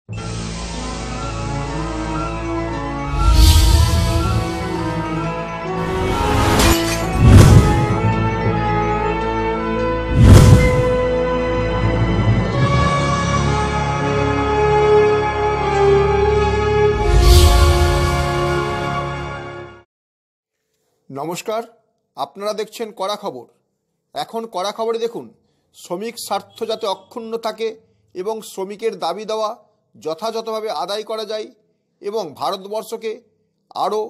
নমস্কার, আপনারা দেখছেন কড়া খবর। এখন কড়া খবরে দেখুন, শ্রমিক স্বার্থ যাতে অক্ষুণ্ণ থাকে এবং শ্রমিকের দাবি দেওয়া যথাযথভাবে আদায় করা যায় এবং ভারতবর্ষকে আরও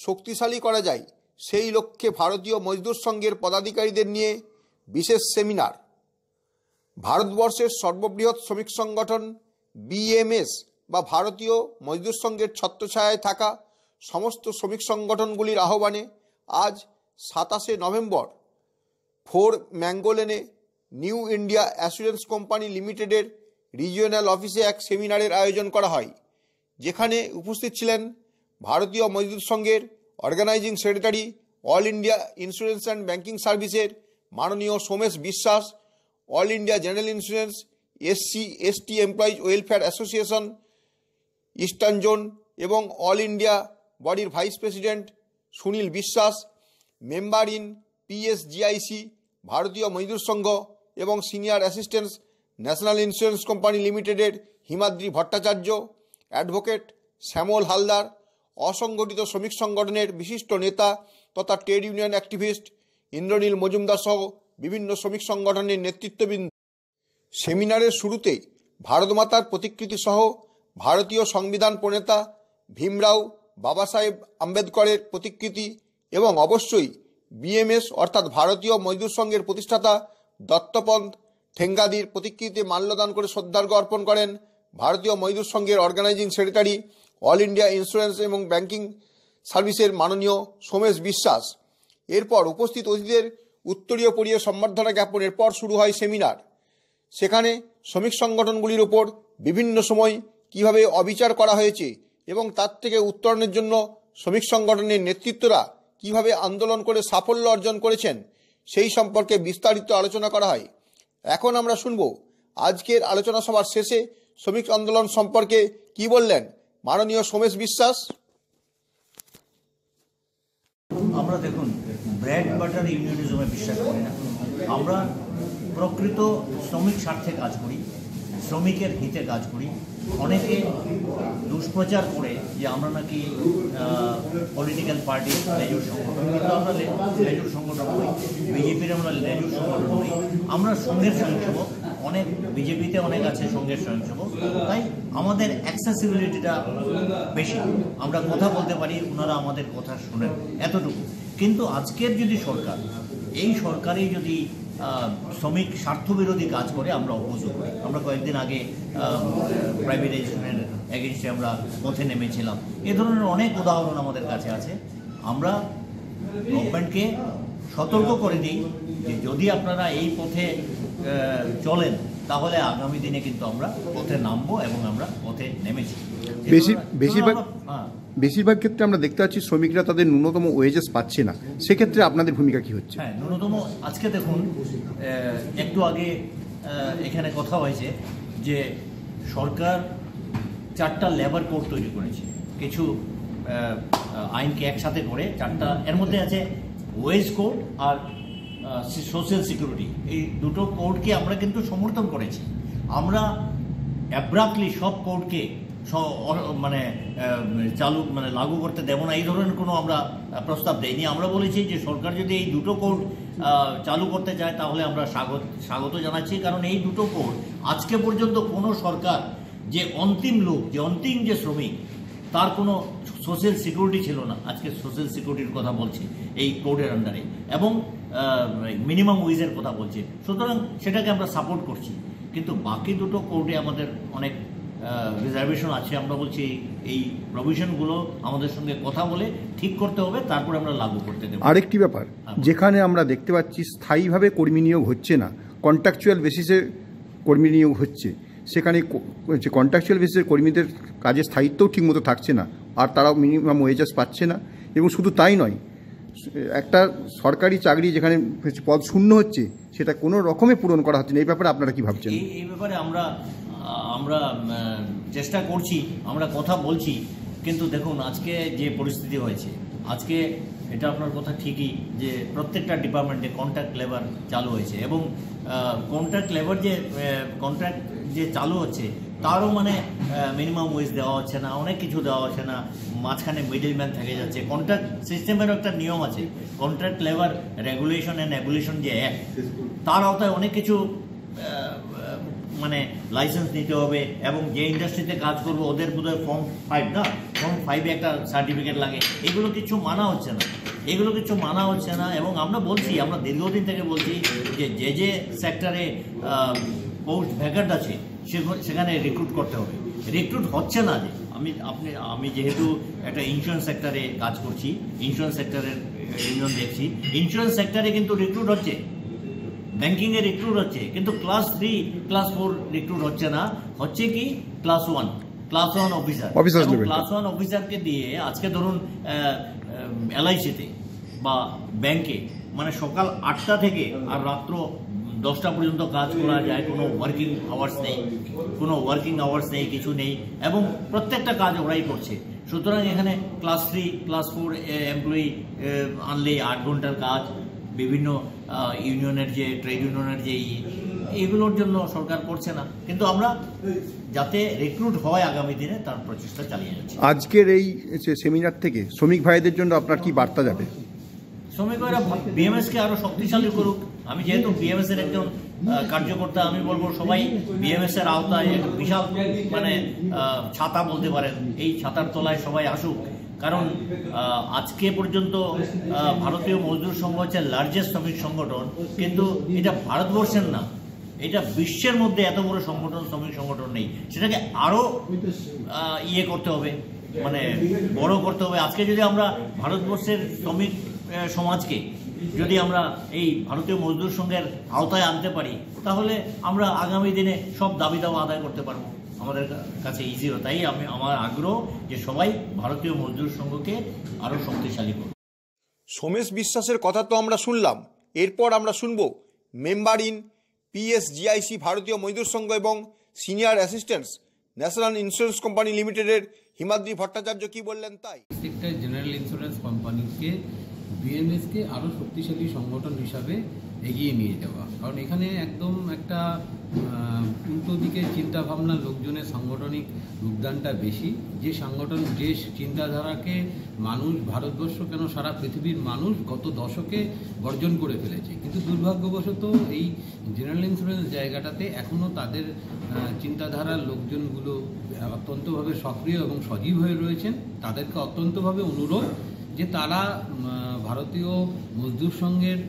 শক্তিশালী করা যায়, সেই লক্ষ্যে ভারতীয় মজদুর সংঘের পদাধিকারীদের নিয়ে বিশেষ সেমিনার। ভারতবর্ষের সর্ববৃহৎ শ্রমিক সংগঠন বিএমএস বা ভারতীয় মজদুর সংঘের ছত্রছায়ায় থাকা সমস্ত শ্রমিক সংগঠনগুলির আহ্বানে আজ 27শে নভেম্বর 4 ম্যাঙ্গো লেনে নিউ ইন্ডিয়া অ্যাসুরেন্স কোম্পানি লিমিটেডের রিজিওনাল অফিসে এক সেমিনারের আয়োজন করা হয়, যেখানে উপস্থিত ছিলেন ভারতীয় মজদুর সংঘের organising secretary, all India insurance and banking সার্ভিসের মাননীয় Somesh Biswas, all India general insurance SC/ST employees welfare association eastern zone এবং অল ইন্ডিয়া বডির vice president Sunil Biswas, member in PSGIC Bharatiya Mazdoor Sangh এবং senior assistant national insurance company লিমিটেডের হিমাদ্রি ভট্টাচার্য, অ্যাডভোকেট শ্যামল হালদার, অসংগঠিত শ্রমিক সংগঠনের বিশিষ্ট নেতা তথা trade union activist Indranil Majumdar সহ বিভিন্ন শ্রমিক সংগঠনের নেতৃত্ববৃন্দ। সেমিনারের শুরুতে ভারতমাতার প্রতিকৃতি সহ ভারতীয় সংবিধান প্রণেতা ভীমরাও বাবা সাহেব আম্বেদকরের প্রতিকৃতি এবং অবশ্যই বিএমএস অর্থাৎ ভারতীয় মজদুর সংঘের প্রতিষ্ঠাতা দত্তপন্ত ঠেঙ্গাদির প্রতিকৃতিতে মাল্যদান করে শ্রদ্ধার্ঘ্য অর্পণ করেন ভারতীয় মজদুর সংঘের organising secretary, all India insurance এবং ব্যাংকিং সার্ভিসের মাননীয় সোমেশ বিশ্বাস। এরপর উপস্থিত অতিথিদের উত্তরীয় পরিয়ে সম্বর্ধনা জ্ঞাপনের পর শুরু হয় সেমিনার। সেখানে শ্রমিক সংগঠনগুলির ওপর বিভিন্ন সময় কিভাবে অবিচার করা হয়েছে এবং তার থেকে উত্তরণের জন্য শ্রমিক সংগঠনের নেতৃত্বরা কিভাবে আন্দোলন করে সাফল্য অর্জন করেছেন, সেই সম্পর্কে বিস্তারিত আলোচনা করা হয়। এখন আমরা শুনব আজকের আলোচনা সভার শেষে শ্রমিক আন্দোলন সম্পর্কে কি বললেন মাননীয় সোমেশ বিশ্বাস। আমরা দেখুন, ব্রেড বাটার ইউনিয়নিজমে বিশ্বাস করি না। আমরা প্রকৃত শ্রমিক স্বার্থে কাজ করি, শ্রমিকের হিতে কাজ করি। অনেকে দুষ্প্রচার করে যে আমরা নাকি পলিটিক্যাল পার্টি লেজুর সংগঠন, কিন্তু আমরা লেজুর সংগঠন নই, বিজেপির আমরা লেজুর সংগঠন নই। আমরা সংঘের স্বয়ংসেবক, অনেক বিজেপিতে অনেক আছে সংঘের স্বয়ংসেবক, তাই আমাদের অ্যাক্সেসিবিলিটিটা বেশি। আমরা কথা বলতে পারি, ওনারা আমাদের কথা শোনেন, এতটুকু। কিন্তু আজকের যদি সরকার, এই সরকারই যদি শ্রমিক স্বার্থবিরোধী কাজ করে, আমরা অপোজও করি। আমরা কয়েকদিন আগে প্রাইভেটাইজেশনের এগেনস্টে আমরা পথে নেমেছিলাম। এ ধরনের অনেক উদাহরণ আমাদের কাছে আছে। আমরা গভর্নমেন্টকে সতর্ক করে দিই যে যদি আপনারা এই পথে চলেন, তাহলে আগামী দিনে কিন্তু আমরা পথে নামবো এবং আমরা পথে নেমেছি। বেশিরভাগ ক্ষেত্রে আমরা দেখতে পাচ্ছি শ্রমিকরা তাদের ন্যূনতম ওয়েজেস পাচ্ছে না। সেক্ষেত্রে আপনাদের ভূমিকা কি হচ্ছে? হ্যাঁ, ন্যূনতম আজকে দেখুন, একটু আগে এখানে কথা হয়েছে যে সরকার 4টা লেবার কোড তৈরি করেছে, কিছু আইনকে একসাথে করে 4টা, এর মধ্যে আছে ওয়েজ কোড আর সোশ্যাল সিকিউরিটি। এই দুটো কোডকে আমরা কিন্তু সমর্থন করেছি। আমরা অ্যাব্রাপ্টলি সব কোডকে লাগু করতে দেব না, এই ধরনের কোনো আমরা প্রস্তাব দেইনি। আমরা বলেছি যে সরকার যদি এই দুটো কোড চালু করতে চায় তাহলে আমরা স্বাগত জানাচ্ছি, কারণ এই দুটো কোড আজকে পর্যন্ত কোনো সরকার যে অন্তিম লোক, যে অন্তিম যে শ্রমিক, তার কোনো সোশ্যাল সিকিউরিটি ছিল না, আজকে সোশ্যাল সিকিউরিটির কথা বলছে এই কোডের আন্ডারে, এবং মিনিমাম ওয়েজের কথা বলছে। সুতরাং সেটাকে আমরা সাপোর্ট করছি। কিন্তু বাকি দুটো কোডে আমাদের অনেক রিজার্ভেশন আছে। আমরা বলছি এই প্রভিশনগুলো আমাদের সঙ্গে কথা বলে ঠিক করতে হবে, তারপরে আমরা লাগু করতে দেব। আরেকটি ব্যাপার, যেখানে আমরা দেখতে পাচ্ছি স্থায়ীভাবে কর্মী নিয়োগ হচ্ছে না, কন্ট্রাকচুয়াল বেসিসে কর্মী নিয়োগ হচ্ছে, সেখানে কন্ট্রাকচুয়াল বেসিসের কর্মীদের কাজের স্থায়িত্বও ঠিকমতো থাকছে না, আর তারাও মিনিমাম ওয়েজেস পাচ্ছে না। এবং শুধু তাই নয়, একটা সরকারি চাকরি যেখানে পদ শূন্য হচ্ছে, সেটা কোনো রকমে পূরণ করা হচ্ছে না। এই ব্যাপারে আপনারা কি ভাবছেন? এই ব্যাপারে আমরা আমরা চেষ্টা করছি, আমরা কথা বলছি, কিন্তু দেখুন আজকে যে পরিস্থিতি হয়েছে, আজকে এটা আপনার কথা ঠিকই যে প্রত্যেকটা ডিপার্টমেন্টে কন্ট্রাক্ট লেবার চালু হয়েছে এবং কন্ট্রাক্ট লেবার যে কন্ট্রাক্ট যে চালু হচ্ছে তারও মানে মিনিমাম ওয়েজ দেওয়া হচ্ছে না, অনেক কিছু দেওয়া হচ্ছে না, মাঝখানে মিডলম্যান থেকে যাচ্ছে। কন্ট্রাক্ট সিস্টেমেরও একটা নিয়ম আছে, কন্ট্রাক্ট লেবার রেগুলেশন অ্যান্ড অ্যাবুলেশন যে অ্যাক্ট, তার আওতায় অনেক কিছু মানে লাইসেন্স নিতে হবে এবং যে ইন্ডাস্ট্রিতে কাজ করবো ওদের বোধহয় ফর্ম 5 না, ফর্ম 5-এ একটা সার্টিফিকেট লাগে। এগুলো কিছু মানা হচ্ছে না, এগুলো কিছু মানা হচ্ছে না। এবং আমরা বলছি, আমরা দীর্ঘদিন থেকে বলছি যে যে সেক্টরে পোস্ট ভ্যাকেন্ট আছে সেখানে রিক্রুট করতে হবে, রিক্রুট হচ্ছে না। যে আমি যেহেতু একটা ইন্স্যুরেন্স সেক্টরে কাজ করছি, ইন্স্যুরেন্স সেক্টরের ইউনিয়ন দেখছি, ইন্স্যুরেন্স সেক্টরে কিন্তু রিক্রুট হচ্ছে, ব্যাংকিংয়ে রিক্রুট হচ্ছে, কিন্তু ক্লাস 3 ক্লাস 4 রিক্রুট হচ্ছে না, হচ্ছে কি ক্লাস 1 অফিসার। ক্লাস 1 অফিসারকে দিয়ে আজকে ধরুন LIC-তে বা ব্যাংকে মানে সকাল 8টা থেকে আর রাত্র 10টা পর্যন্ত কাজ করা যায়, কোনো ওয়ার্কিং আওয়ার্স নেই, কিছু নেই, এবং প্রত্যেকটা কাজ ওরাই করছে। সুতরাং এখানে ক্লাস 3 ক্লাস 4 এমপ্লয়ি আনলে 8 ঘন্টার কাজ, বিভিন্ন ইউনিয়নের যে ট্রেড ইউনিয়নের যে এগুলোর জন্য সরকার করছে না। কিন্তু আমরা যাতে রিক্রুট হয় আগামী দিনে তার প্রচেষ্টা চালিয়ে যাচ্ছি। আজকের এই সেমিনার থেকে শ্রমিক ভাইদের জন্য আপনার কি বার্তা যাবে? শ্রমিক ভাইরা বিএমএসকে আরো শক্তিশালী করুক। আমি যেহেতু বিএমএস এর একজন কার্যকর্তা, আমি বলবো সবাই বিএমএস এর আওতায় একটা বিশাল মানে ছাতা বলতে পারেন, এই ছাতার তলায় সবাই আসুক। কারণ আজকে পর্যন্ত ভারতীয় মজদুর সংঘ হচ্ছে লার্জেস্ট শ্রমিক সংগঠন, কিন্তু এটা ভারতবর্ষের না, এটা বিশ্বের মধ্যে এত বড় সংগঠন, শ্রমিক সংগঠন নেই। সেটাকে আরো ইয়ে করতে হবে, মানে বড় করতে হবে। আজকে যদি আমরা ভারতবর্ষের শ্রমিক সমাজকে যদি আমরা এই ভারতীয় মজদুর সংঘের আওতায় আনতে পারি, তাহলে আমরা আগামী দিনে সব দাবি দাওয়া আদায় করতে পারবো, আমাদের কাছে ইজি হবে। তাই আমার আগ্রহ যে সবাই ভারতীয় মজদুর সংঘকে আরো শক্তিশালী করবে। সোমেশ বিশ্বাসের কথা তো আমরা শুনলাম, এরপর আমরা শুনব member in PSGIC Bharatiya Mazdoor Sangh এবং senior assistants national insurance company লিমিটেডের হিমাদ্রি ভট্টাচার্য কি বললেন তাই। প্রত্যেকটা জেনারেল ইন্স্যুরেন্স কোম্পানিকে বিএমএসকে আরও শক্তিশালী সংগঠন হিসাবে এগিয়ে নিয়ে যাওয়া, কারণ এখানে একদম একটা উল্টো দিকে চিন্তাভাবনার লোকজনের সাংগঠনিক যোগদানটা বেশি। যে সংগঠন যে চিন্তাধারাকে মানুষ, ভারতবর্ষ কেন সারা পৃথিবীর মানুষ গত দশকে বর্জন করে ফেলেছে, কিন্তু দুর্ভাগ্যবশত এই জেনারেল ইন্স্যুরেন্স জায়গাটাতে এখনও তাদের চিন্তাধারার লোকজনগুলো অত্যন্তভাবে সক্রিয় এবং সজীব হয়ে রয়েছেন। তাদেরকে অত্যন্তভাবে অনুরোধ যে তারা ভারতীয় মজদুর সংঘের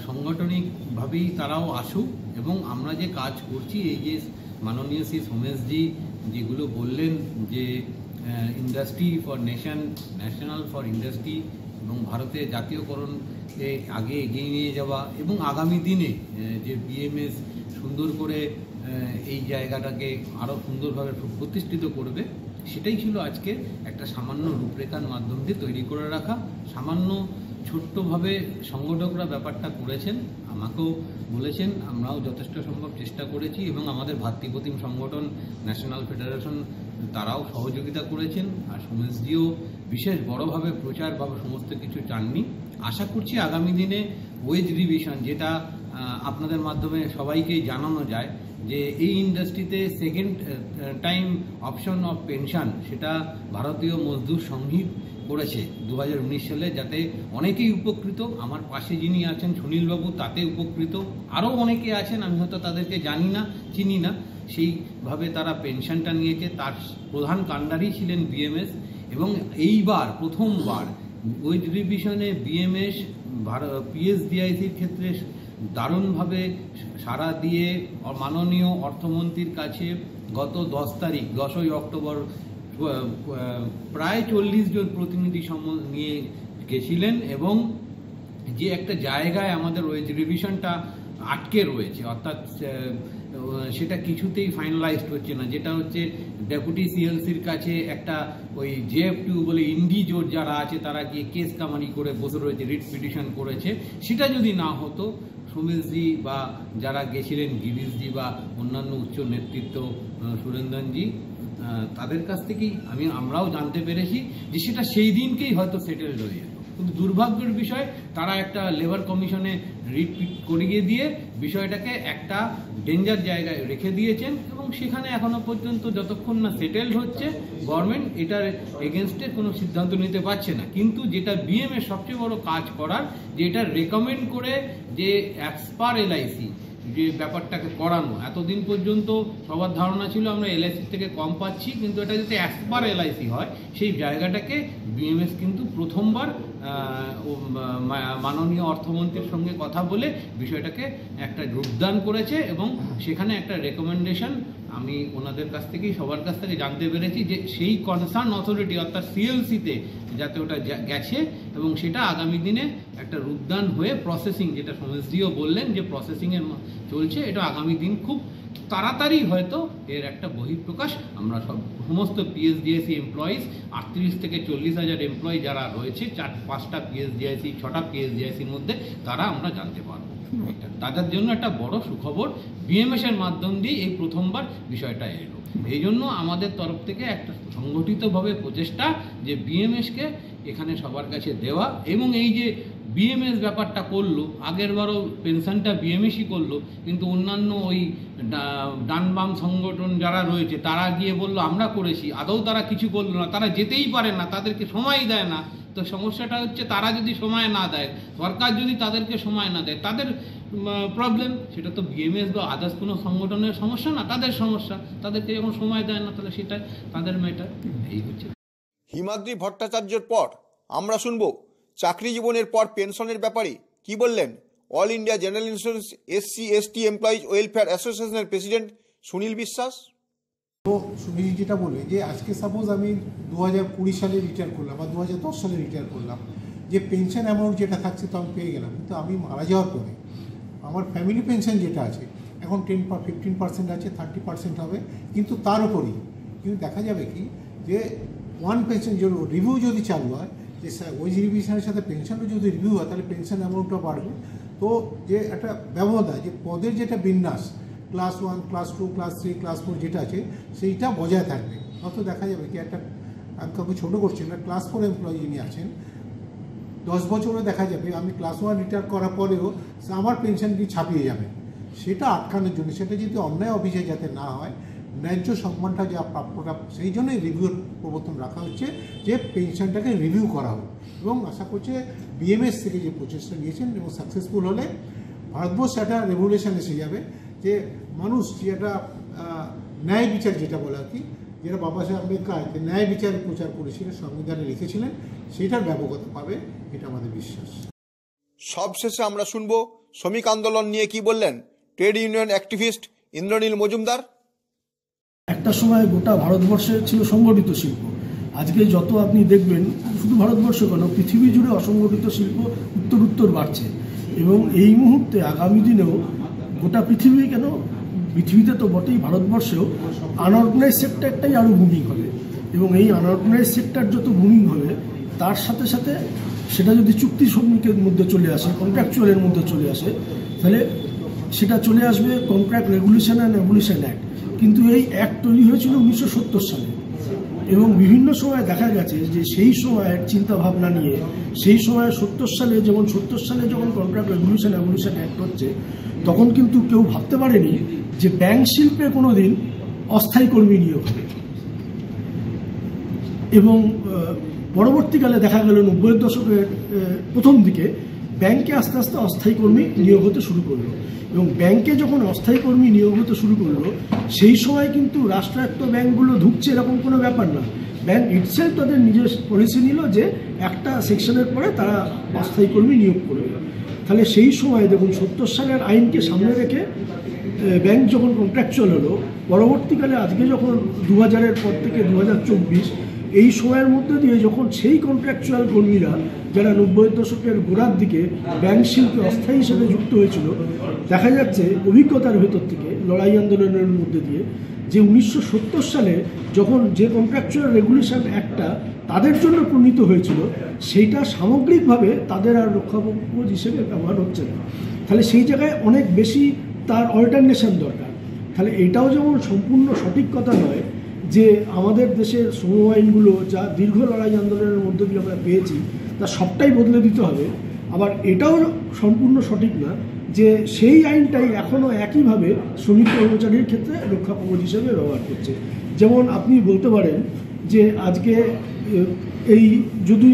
সাংগঠনিকভাবেই তারাও আসুক এবং আমরা যে কাজ করছি, এই যে মাননীয় শ্রী সোমেশজি যেগুলো বললেন যে industry for nation, national for industry এবং ভারতের জাতীয়করণকে আগে এগিয়ে নিয়ে যাওয়া এবং আগামী দিনে যে বিএমএস সুন্দর করে এই জায়গাটাকে আরও সুন্দরভাবে প্রতিষ্ঠিত করবে, সেটাই ছিল আজকে একটা সামান্য রূপরেখার মাধ্যম দিয়ে তৈরি করে রাখা। সামান্য ছোট্টভাবে সংগঠকরা ব্যাপারটা করেছেন, আমাকেও বলেছেন, আমরাও যথেষ্ট সম্ভব চেষ্টা করেছি এবং আমাদের ভাতৃপ্রতিম সংগঠন ন্যাশনাল ফেডারেশন তারাও সহযোগিতা করেছেন। আর সোমেশজিও বিশেষ বড়োভাবে প্রচার বা সমস্ত কিছু চাননি। আশা করছি আগামী দিনে ওয়েজ রিভিশন, যেটা আপনাদের মাধ্যমে সবাইকেই জানানো যায় যে এই ইন্ডাস্ট্রিতে second time option of pension, সেটা ভারতীয় মজদুর সংঘই করেছে 2019 সালে, যাতে অনেকেই উপকৃত। আমার পাশে যিনি আছেন সুনীলবাবু তাতে উপকৃত, আরও অনেকে আছেন, আমি হয়তো তাদেরকে জানি না, চিনি না, সেইভাবে তারা পেনশনটা নিয়েছে। তার প্রধান কাণ্ডারি ছিলেন বিএমএস এবং এইবার প্রথমবার ওয়েজ রিভিশনে বিএমএস PSGICর ক্ষেত্রে দারুণভাবে সাড়া দিয়ে মাননীয় অর্থমন্ত্রীর কাছে গত 10ই অক্টোবর প্রায় 40 জন প্রতিনিধি নিয়ে গেছিলেন এবং যে একটা জায়গায় আমাদের ওয়েজ রিভিশনটা আটকে রয়েছে, অর্থাৎ সেটা কিছুতেই ফাইনালাইজড হচ্ছে না, যেটা হচ্ছে ডেপুটি সিএলসির কাছে একটা ওই জেএফটিউ বলে ইন্ডি জোট যারা আছে তারা গিয়ে কেস কামারি করে বসে রয়েছে, রিট পিটিশন করেছে। সেটা যদি না হতো, সুমেশজি বা যারা গেছিলেন গিরিশজি বা অন্যান্য উচ্চ নেতৃত্ব সুরেন্দ্রনজি, তাদের কাছ থেকেই আমরাও জানতে পেরেছি যে সেটা সেই দিনকেই হয়তো সেটেলড হয়ে যেত। কিন্তু দুর্ভাগ্যের বিষয়, তারা একটা লেবার কমিশনে রিট করিয়ে দিয়ে বিষয়টাকে একটা ডেঞ্জার জায়গায় রেখে দিয়েছেন, এবং সেখানে এখনো পর্যন্ত যতক্ষণ না সেটেলড হচ্ছে গভর্নমেন্ট এটার এগেনস্টে কোনো সিদ্ধান্ত নিতে পারছে না। কিন্তু যেটা বিএমএ সবচেয়ে বড় কাজ করার, যে এটা রেকমেন্ড করে যে অ্যাজ পার এলআইসি যে ব্যাপারটাকে করানো, এতদিন পর্যন্ত সবার ধারণা ছিল আমরা এলআইসি থেকে কম পাচ্ছি, কিন্তু এটা যদি অ্যাজ পার এলআইসি হয় সেই জায়গাটাকে বিএমএস কিন্তু প্রথমবার মাননীয় অর্থমন্ত্রীর সঙ্গে কথা বলে বিষয়টাকে একটা রূপদান করেছে, এবং সেখানে একটা রেকমেন্ডেশন আমি ওনাদের কাছ থেকেই সবার কাছ থেকে জানতে পেরেছি যে সেই কনসার্ন অথরিটি অর্থাৎ সিএলসিতে যাতে ওটা গেছে, এবং সেটা আগামী দিনে একটা রূপদান হয়ে প্রসেসিং, যেটা সমেশজিও বললেন যে প্রসেসিংয়ের চলছে, এটা আগামী দিন খুব তাড়াতাড়ি হয়তো এর একটা বহিঃপ্রকাশ আমরা সমস্ত পিএসডিআইসি এমপ্লয়িজ 38 থেকে 40,000 এমপ্লয়ি যারা রয়েছে, 4-5টা পিএসডিআইসি 6টা পিএসডিআইসির মধ্যে, তারা আমরা জানতে পারবো। তাদের জন্য একটা বড় সুখবর, বিএমএস এর মাধ্যম দিয়ে এই প্রথমবার বিষয়টা এলো। এই জন্য আমাদের তরফ থেকে একটা সংগঠিতভাবে প্রচেষ্টা যে বিএমএসকে এখানে সবার কাছে দেওয়া, এবং এই যে বিএমএস ব্যাপারটা করলো, আগের বারও পেনশনটা বিএমএসই করলো, কিন্তু অন্যান্য ওই ডান বাম সংগঠন যারা রয়েছে তারা গিয়ে বললো আমরা করেছি, আদৌ তারা কিছু করলো না, তারা যেতেই পারে না, তাদেরকে সময় দেয় না। তো সমস্যাটা হচ্ছে তারা যদি সময় না দেয়, সরকার যদি তাদেরকে সময় না দেয়, তাদের প্রবলেম, সেটা তো বিএমএস বা আদার্স কোনো সংগঠনের সমস্যা না, তাদের সমস্যা। তাদেরকে যখন সময় দেয় না, তাহলে সেটা তাদের ম্যাটার। এই হচ্ছে। হিমাদ্রি ভট্টাচার্যের পর আমরা শুনব চাকরি জীবনের পর পেনশনের ব্যাপারে কি বললেন all India general insurance SC/ST employees welfare অ্যাসোসিয়েশনের প্রেসিডেন্ট সুনীল বিশ্বাস। তো সুনীল যেটা বলে যে আজকে সাপোজ আমি 2020 সালে রিটায়ার করলাম বা 2010 সালে রিটায়ার করলাম, যে পেনশন অ্যামাউন্ট যেটা থাকছে তো আমি পেয়ে গেলাম, কিন্তু আমি মারা যাওয়ার পরে আমার ফ্যামিলি পেনশন যেটা আছে এখন 15% আছে, 30% হবে, কিন্তু তার উপরেই কিন্তু দেখা যাবে কি যে ওয়ান পেনশন রিভিউ যদি চালু হয়, যে ওই রিভিশনের সাথে পেনশনও যদি রিভিউ হয়, তাহলে পেনশন অ্যামাউন্টটা বাড়বে। তো যে একটা ব্যবস্থা, যে পদের যেটা বিন্যাস ক্লাস 1, ক্লাস 2, ক্লাস 3, ক্লাস 4 যেটা আছে সেইটা বজায় থাকবে। অত দেখা যাবে কি একটা, আমি কাউকে ছোটো করছি না, ক্লাস 4 এমপ্লয়ি যিনি আছেন 10 বছরে দেখা যাবে আমি ক্লাস 1 রিটায়ার করার পরেও আমার পেনশনটি ছাপিয়ে যাবে। সেটা আটকানোর জন্য, সেটা যদি অন্যায় অভিযোগ যাতে না হয়, ন্যায্য সম্মানটা যা প্রাপ্যটা, সেই জন্যই রিভিউর প্রবর্তন রাখা হচ্ছে যে পেনশনটাকে রিভিউ করা হোক। এবং আশা করছে বিএমএস থেকে যে প্রচেষ্টা নিয়েছেন এবং সাকসেসফুল হলে ভারতবর্ষে একটা রেভলিউশন এসে যাবে, যে মানুষ যে একটা ন্যায় বিচার যেটা বলে আর কি, যেটা বাবা সাহেব আম্বেদকর ন্যায় বিচার প্রচার করেছিলেন, সংবিধানে লিখেছিলেন, সেটার ব্যাপকতা পাবে, এটা আমাদের বিশ্বাস। সবশেষে আমরা শুনব শ্রমিক আন্দোলন নিয়ে কি বললেন trade union activist Indranil Majumdar. একটা সময় গোটা ভারতবর্ষে ছিল সংগঠিত শিল্প, আজকে যত আপনি দেখবেন শুধু ভারতবর্ষ কেন পৃথিবী জুড়ে অসংগঠিত শিল্প উত্তর বাড়ছে, এবং এই মুহূর্তে আগামী দিনেও গোটা পৃথিবী কেন পৃথিবীতে তো বটেই, ভারতবর্ষেও আনঅর্গানাইজ সেক্টরটাই আরও বুমিং হবে, এবং এই আনঅর্গানাইজ সেক্টর যত বুমিং হবে তার সাথে সাথে সেটা যদি চুক্তি শ্রমিকের মধ্যে চলে আসে, কন্ট্রাকচুয়ালের মধ্যে চলে আসে, তাহলে সেটা চলে আসবে contract regulation and abolition act. কিন্তু এই অ্যাক্ট তৈরি হয়েছিল 1970 সালে, এবং বিভিন্ন সময় দেখা গেছে যে সেই সময়ের চিন্তাভাবনা নিয়ে সেই সময় 70 সালে যখন কন্ট্রাক্ট রেগুলেশন অ্যাবলিশন অ্যাক্ট হচ্ছে, তখন কিন্তু কেউ ভাবতে পারেনি যে ব্যাংক শিল্পে কোনো দিন অস্থায়ী কর্মী নিয়োগ হবে। এবং পরবর্তীকালে দেখা গেল 90-এর দশকের প্রথম দিকে ব্যাংকে আস্তে আস্তে অস্থায়ী কর্মী নিয়োগ হতে শুরু করলো, এবং ব্যাংকে যখন অস্থায়ী কর্মী নিয়োগ হতে শুরু করলো, সেই সময় কিন্তু রাষ্ট্রায়ত্ত ব্যাংকগুলো ঢুকছে এরকম কোনো ব্যাপার না, ব্যাংক ইটসেলফ তাদের নিজের পলিসি নিল যে একটা সেকশনের পরে তারা অস্থায়ী কর্মী নিয়োগ করবে। তাহলে সেই সময় দেখুন 70 সালের আইনকে সামনে রেখে ব্যাংক যখন কন্ট্রাকচুয়াল হলো, পরবর্তীকালে আজকে যখন 2000-এর পর থেকে 2024 এই সময়ের মধ্যে দিয়ে যখন সেই কন্ট্রাকচুয়াল কর্মীরা যারা 90-এর দশকের গোড়ার দিকে ব্যাংক শিল্পে অস্থায়ী হিসেবে যুক্ত হয়েছিল, দেখা যাচ্ছে অভিজ্ঞতার ভেতর থেকে লড়াই আন্দোলনের মধ্যে দিয়ে, যে 1970 সালে যখন যে কন্ট্রাকচুয়াল রেগুলেশন অ্যাক্টটা তাদের জন্য প্রণীত হয়েছিল, সেইটা সামগ্রিকভাবে তাদের আর রক্ষাকবচ হিসেবে ব্যবহার হচ্ছে না। তাহলে সেই জায়গায় অনেক বেশি তার অল্টারনেশন দরকার। তাহলে এটাও যেমন সম্পূর্ণ সঠিক কথা নয় যে আমাদের দেশের শ্রম আইনগুলো যা দীর্ঘ লড়াই আন্দোলনের মধ্যে দিয়ে আমরা পেয়েছি তা সবটাই বদলে দিতে হবে, আবার এটাও সম্পূর্ণ সঠিক না যে সেই আইনটাই এখনও একইভাবে শ্রমিক কর্মচারীর ক্ষেত্রে রক্ষা কবচ হিসেবে ব্যবহার করছে। যেমন আপনি বলতে পারেন যে আজকে এই যদি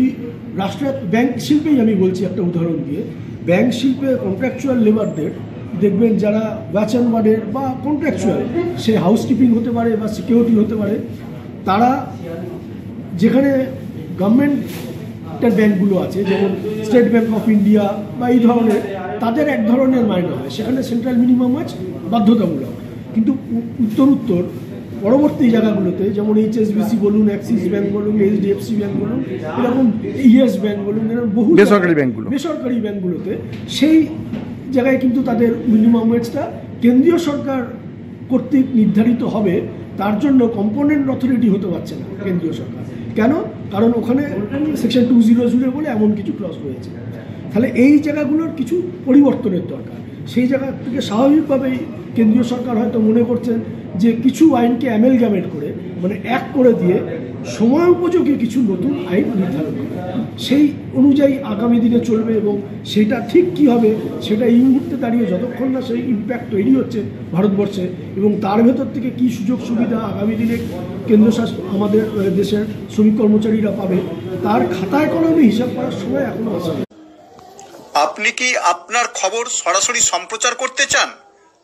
রাষ্ট্রায়ত্ত ব্যাংক শিল্পেই আমি বলছি একটা উদাহরণ দিয়ে, ব্যাংক শিল্পে কন্ট্রাকচুয়াল লেবারদের দেখবেন যারা ওয়াচ অ্যান্ড ওয়ার্ডের বা কন্ট্রাকচুয়াল, সে হাউসকিপিং হতে পারে বা সিকিউরিটি হতে পারে, তারা যেখানে গভর্নমেন্টের ব্যাংকগুলো আছে যেমন স্টেট ব্যাংক অফ ইন্ডিয়া বা এই ধরনের, তাদের এক ধরনের মাইনে হয়, সেখানে সেন্ট্রাল মিনিমাম ওয়েজ বাধ্যতামূলক। কিন্তু উত্তর পরবর্তী জায়গাগুলোতে যেমন HSBC বলুন, অ্যাক্সিস ব্যাংক বলুন, HDFC ব্যাংক বলুন, এরকম ইয়েস ব্যাংক বলুন, এরকম বহু বেসরকারি ব্যাংকগুলোতে সেই জায়গায় কিন্তু তাদের মিনিমাম ওয়েজটা কেন্দ্রীয় সরকার কর্তৃক নির্ধারিত হবে, তার জন্য কম্পোনেন্ট অথরিটি হতে পারছে না কেন্দ্রীয় সরকার। কেন? কারণ ওখানে সেকশন 200 বলে এমন কিছু ক্লজ রয়েছে। তাহলে এই জায়গাগুলোর কিছু পরিবর্তনের দরকার। সেই জায়গা থেকে স্বাভাবিকভাবেই কেন্দ্রীয় সরকার হয়তো মনে করছেন যে কিছু আইনকে অ্যামেলগামেট করে, মানে এক করে দিয়ে সময় উপযোগী কিছু নতুন আইন নির্ধারণ করে, সেই অনুযায়ী আগামী দিনে চলবে। এবং সেটা ঠিক কী হবে সেটা এই মুহূর্তে দাঁড়িয়ে যতক্ষণ না সেই ইম্প্যাক্ট তৈরি হচ্ছে ভারতবর্ষে, এবং তার ভেতর থেকে কী সুযোগ সুবিধা আগামী দিনে কেন্দ্রশাসিত আমাদের দেশের শ্রমিক কর্মচারীরা পাবে, তার খাতায় কলমে হিসাব করার সময় এখনও আসেনি। আপনি কি আপনার খবর সরাসরি সম্প্রচার করতে চান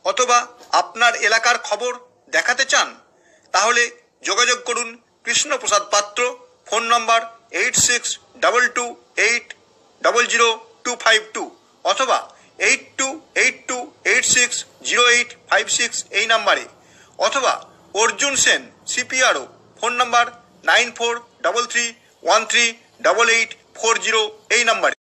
অথবা আপনার এলাকার খবর দেখাতে চান? তাহলে যোগাযোগ করুন কৃষ্ণপ্রসাদ পাত্র, ফোন নম্বর 8622800252 অথবা 8282860856 এই নাম্বারে, অথবা অর্জুন সেন CPRO, ফোন নম্বর 9433138840 এই নাম্বারে।